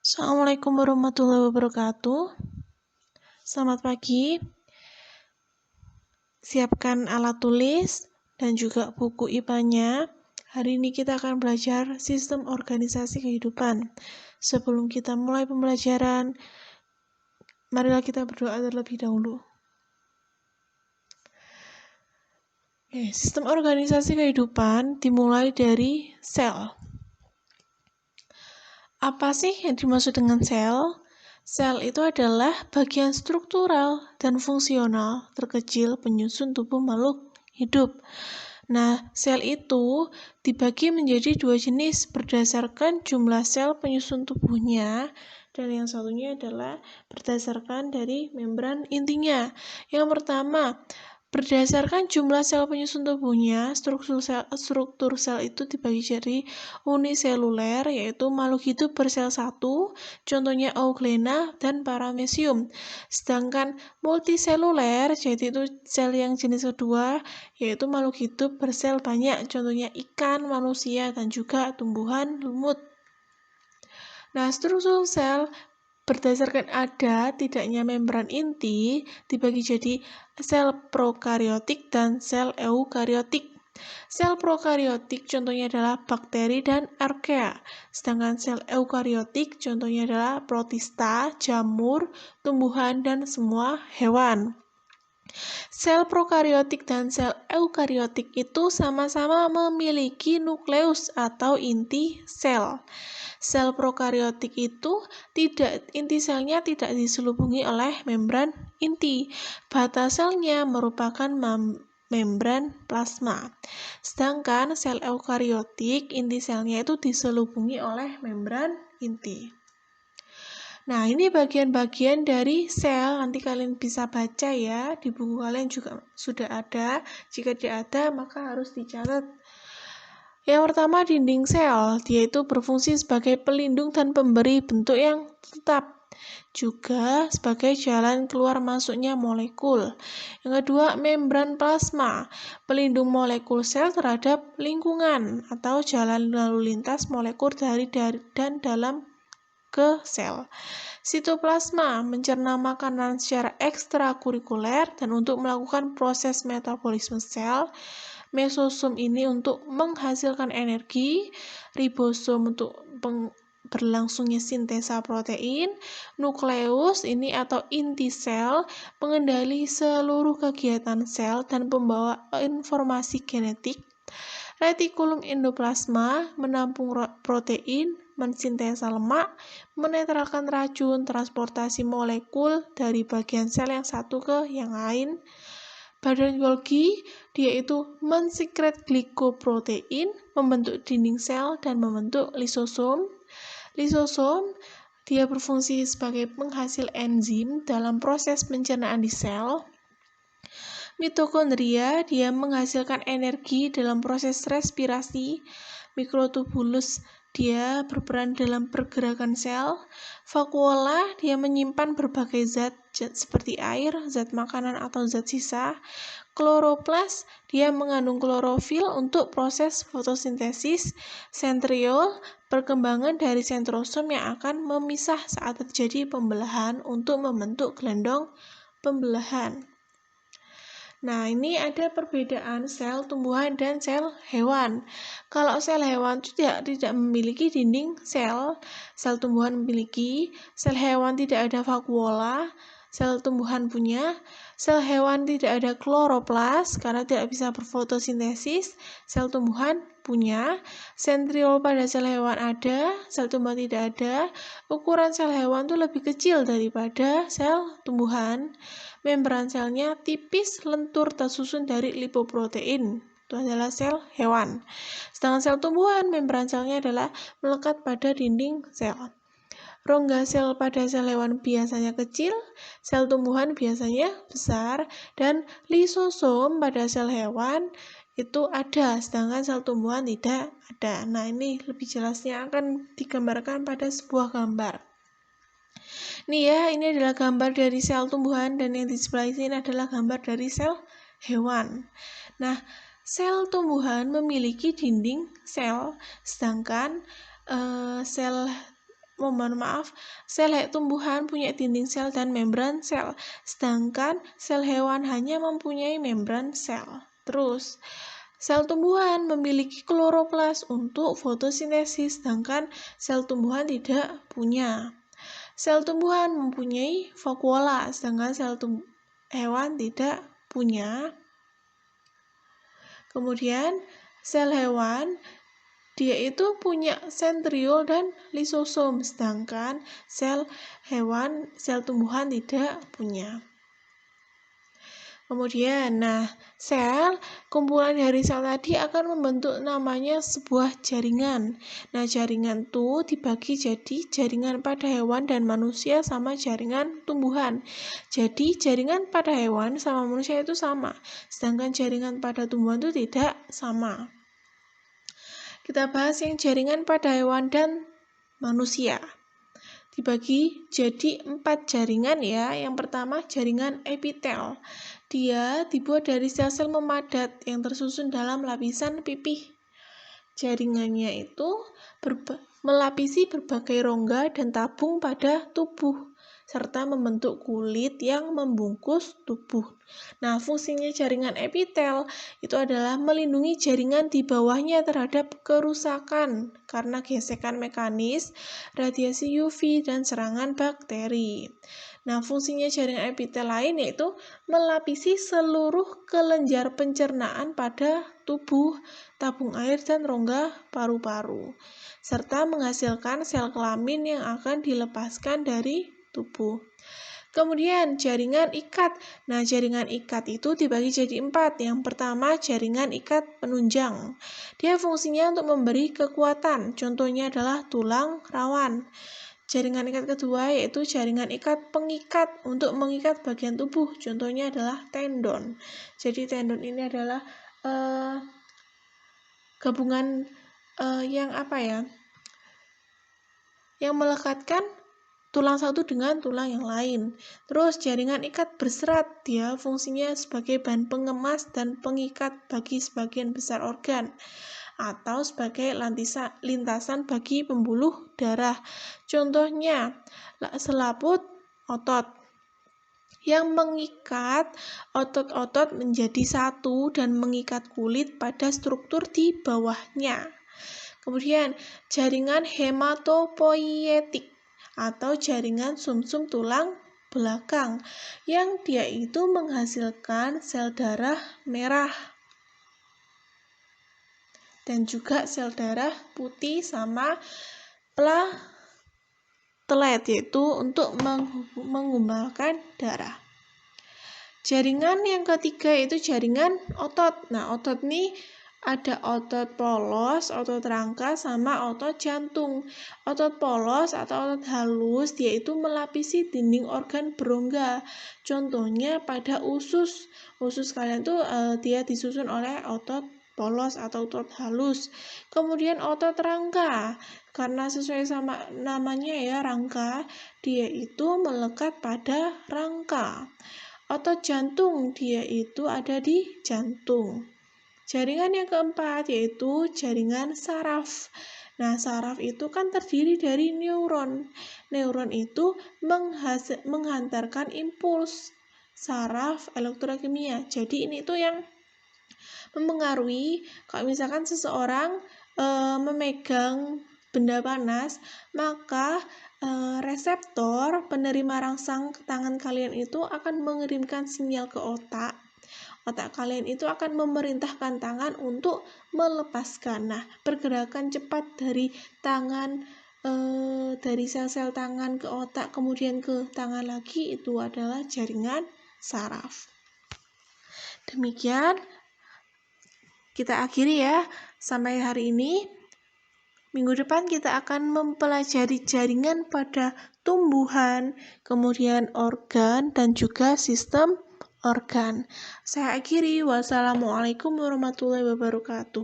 Assalamualaikum warahmatullahi wabarakatuh. Selamat pagi. Siapkan alat tulis dan juga buku IPA-nya. Hari ini kita akan belajar sistem organisasi kehidupan. Sebelum kita mulai pembelajaran, marilah kita berdoa terlebih dahulu. Sistem organisasi kehidupan dimulai dari sel. Apa sih yang dimaksud dengan sel? Sel itu adalah bagian struktural dan fungsional terkecil penyusun tubuh makhluk hidup. Nah, sel itu dibagi menjadi dua jenis berdasarkan jumlah sel penyusun tubuhnya, dan yang satunya adalah berdasarkan dari membran intinya. Yang pertama, berdasarkan jumlah sel penyusun tubuhnya, struktur sel itu dibagi jadi uniseluler, yaitu makhluk hidup bersel satu, contohnya euglena dan paramecium. Sedangkan multiseluler, jadi itu sel yang jenis kedua, yaitu makhluk hidup bersel banyak, contohnya ikan, manusia, dan juga tumbuhan, lumut. Nah, struktur sel berdasarkan ada tidaknya membran inti dibagi jadi sel prokariotik dan sel eukariotik. Sel prokariotik contohnya adalah bakteri dan archaea, sedangkan sel eukariotik contohnya adalah protista, jamur, tumbuhan, dan semua hewan. Sel prokariotik dan sel eukariotik itu sama-sama memiliki nukleus atau inti sel. Sel prokariotik itu inti selnya tidak diselubungi oleh membran inti. Batas selnya merupakan membran plasma. Sedangkan sel eukariotik inti selnya itu diselubungi oleh membran inti. Nah, ini bagian-bagian dari sel, nanti kalian bisa baca ya, di buku kalian juga sudah ada. Jika tidak ada, maka harus dicatat. Yang pertama, dinding sel, dia itu berfungsi sebagai pelindung dan pemberi bentuk yang tetap, juga sebagai jalan keluar masuknya molekul. Yang kedua, membran plasma, pelindung molekul sel terhadap lingkungan atau jalan lalu lintas molekul dari dan dalam ke sel. Sitoplasma mencerna makanan secara ekstrakurikuler dan untuk melakukan proses metabolisme sel. Mesosom ini untuk menghasilkan energi, ribosom untuk berlangsungnya sintesa protein, nukleus ini atau inti sel, pengendali seluruh kegiatan sel dan pembawa informasi genetik. Retikulum endoplasma menampung protein, mensintesa lemak, menetralkan racun, transportasi molekul dari bagian sel yang satu ke yang lain. Badan Golgi, dia itu mensekret glikoprotein, membentuk dinding sel, dan membentuk lisosom. Lisosom, dia berfungsi sebagai penghasil enzim dalam proses pencernaan di sel. Mitokondria, dia menghasilkan energi dalam proses respirasi. Mikrotubulus, dia berperan dalam pergerakan sel. Vakuola, dia menyimpan berbagai zat seperti air, zat makanan atau zat sisa. Kloroplas, dia mengandung klorofil untuk proses fotosintesis. Sentriol, perkembangan dari sentrosom yang akan memisah saat terjadi pembelahan untuk membentuk gelendong pembelahan. Nah, ini ada perbedaan sel tumbuhan dan sel hewan. Kalau sel hewan tidak memiliki dinding sel tumbuhan memiliki, sel hewan tidak ada vakuola, sel tumbuhan punya, sel hewan tidak ada kloroplas karena tidak bisa berfotosintesis, sel tumbuhan punya, sentriol pada sel hewan ada, sel tumbuhan tidak ada, ukuran sel hewan itu lebih kecil daripada sel tumbuhan. Membran selnya tipis, lentur, tersusun dari lipoprotein. Itu adalah sel hewan. Sedangkan sel tumbuhan, membran selnya adalah melekat pada dinding sel. Rongga sel pada sel hewan biasanya kecil, sel tumbuhan biasanya besar, dan lisosom pada sel hewan itu ada, sedangkan sel tumbuhan tidak ada. Nah, ini lebih jelasnya akan digambarkan pada sebuah gambar. Nih ya, ini adalah gambar dari sel tumbuhan dan yang di sebelah sini adalah gambar dari sel hewan. Nah, sel tumbuhan memiliki dinding sel, sedangkan sel sel tumbuhan punya dinding sel dan membran sel, sedangkan sel hewan hanya mempunyai membran sel. Terus, sel tumbuhan memiliki kloroplas untuk fotosintesis, sedangkan sel tumbuhan tidak punya. Sel tumbuhan mempunyai vakuola, sedangkan sel hewan tidak punya. Kemudian, sel hewan dia itu punya sentriol dan lisosom, sedangkan sel tumbuhan tidak punya. Kemudian, sel kumpulan dari sel tadi akan membentuk namanya sebuah jaringan. Nah, jaringan itu dibagi jadi jaringan pada hewan dan manusia sama jaringan tumbuhan. Jadi, jaringan pada hewan sama manusia itu sama, sedangkan jaringan pada tumbuhan itu tidak sama. Kita bahas yang jaringan pada hewan dan manusia. Dibagi jadi 4 jaringan ya. Yang pertama jaringan epitel. Dia dibuat dari sel-sel memadat yang tersusun dalam lapisan pipih. Jaringannya itu melapisi berbagai rongga dan tabung pada tubuh, serta membentuk kulit yang membungkus tubuh. Nah, fungsinya jaringan epitel itu adalah melindungi jaringan di bawahnya terhadap kerusakan karena gesekan mekanis, radiasi UV, dan serangan bakteri. Nah, fungsinya jaringan epitel lain yaitu melapisi seluruh kelenjar pencernaan pada tubuh, tabung air, dan rongga paru-paru, serta menghasilkan sel kelamin yang akan dilepaskan dari tubuh. Kemudian jaringan ikat. Nah, jaringan ikat itu dibagi jadi 4. Yang pertama jaringan ikat penunjang. Dia fungsinya untuk memberi kekuatan. Contohnya adalah tulang rawan. Jaringan ikat kedua yaitu jaringan ikat pengikat untuk mengikat bagian tubuh. Contohnya adalah tendon. Jadi tendon ini adalah gabungan yang melekatkan tulang satu dengan tulang yang lain. Terus jaringan ikat berserat, dia fungsinya sebagai bahan pengemas dan pengikat bagi sebagian besar organ atau sebagai lintasan bagi pembuluh darah. Contohnya selaput otot yang mengikat otot-otot menjadi satu dan mengikat kulit pada struktur di bawahnya. Kemudian jaringan hematopoietik atau jaringan sumsum tulang belakang yang dia itu menghasilkan sel darah merah dan juga sel darah putih sama platelet, yaitu untuk menggumpalkan darah. Jaringan yang ketiga itu jaringan otot. Nah, otot ini ada otot polos, otot rangka, sama otot jantung. Otot polos atau otot halus dia itu melapisi dinding organ berongga. Contohnya pada usus. Usus kalian tuh dia disusun oleh otot polos atau otot halus. Kemudian otot rangka, karena sesuai sama namanya ya, rangka, dia itu melekat pada rangka. Otot jantung, dia itu ada di jantung. Jaringan yang keempat yaitu jaringan saraf. Nah, saraf itu kan terdiri dari neuron. Neuron itu menghantarkan impuls saraf elektrokimia. Jadi ini tuh yang mempengaruhi kalau misalkan seseorang memegang benda panas, maka reseptor penerima rangsang tangan kalian itu akan mengirimkan sinyal ke otak. Otak kalian itu akan memerintahkan tangan untuk melepaskan. Nah, pergerakan cepat dari tangan, dari sel-sel tangan ke otak, kemudian ke tangan lagi, itu adalah jaringan saraf. Demikian kita akhiri ya sampai hari ini. Minggu depan kita akan mempelajari jaringan pada tumbuhan, kemudian organ, dan juga sistem organ. Saya akhiri. Wassalamualaikum warahmatullahi wabarakatuh.